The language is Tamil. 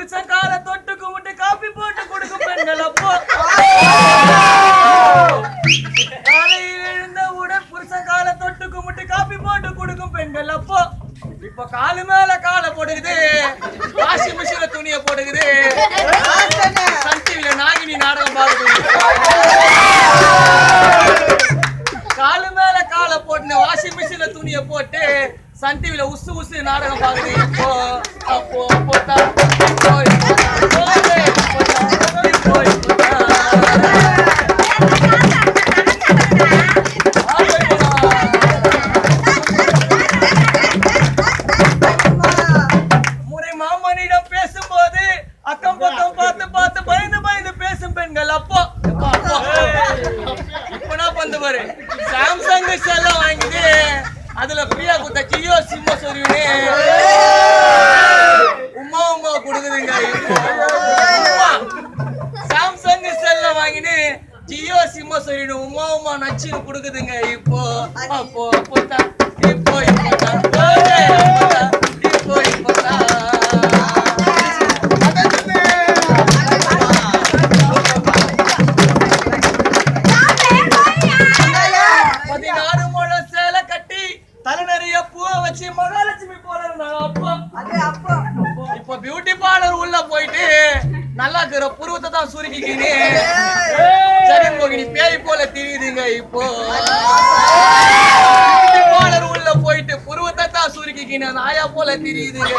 புருஷன் கால தொட்டு கும்பிட்டு காப்பி போட்டு கொடுக்கும் பெண்கள் அப்போ காலையில் எழுந்த உடன் புருஷன் கால தொட்டு கும்பிட்டு காப்பி போட்டு கொடுக்கும் பெண்கள் அப்போ இப்ப காலு மேல காலை போடுக்குது, வாஷிங் மிஷின்ல துணியை போடுக்குது, சன் டிவில நாகினி நாடகம் பாக்குது. காலு மேல காலை போட்டு வாஷிங் மிஷின்ல துணியை போட்டு சன் டிவில உசு உசு நாடகம் பாக்குது. இப்போ அப்போ போட்டா முறை மாமனிடம் பேசும்போது அக்கம் பக்கம் பார்த்து பார்த்து பயந்து பயந்து பேசும் பெண்கள் அப்போ இப்ப பந்து பாரு சாம்சங் செல்லம் வாங்கிது, அதுல பிரியா குத்த ஜியோ சிம்ம சொருவினே உமா உமா கொடுக்குதுங்க. சாம்சங் செல்லம் வாங்கினு ஜியோ சிம்ம சொருவினு உமா உமா நச்சுன்னு கொடுக்குதுங்க. இப்போ அப்போ அப்போதான் இப்போ இப்போதான் இப்போ இப்போதான் 16 முழம் சேலை கட்டி தலை நிறைய பூவை வச்சு மகாலட்சுமி போல இருந்தாங்க அப்போ. இப்போ பியூட்டி பார்லர் உள்ள போயிட்டு நல்லா இருக்கிற புருவத்தை தான் சுருக்கிக்கினு சரி போகினி பேய் போல திரியுதுங்க. இப்போ பியூட்டி பார்லர் உள்ள போயிட்டு புருவத்தை தான் சுருக்கிக்கினு நாயா போல திரியுதுங்க.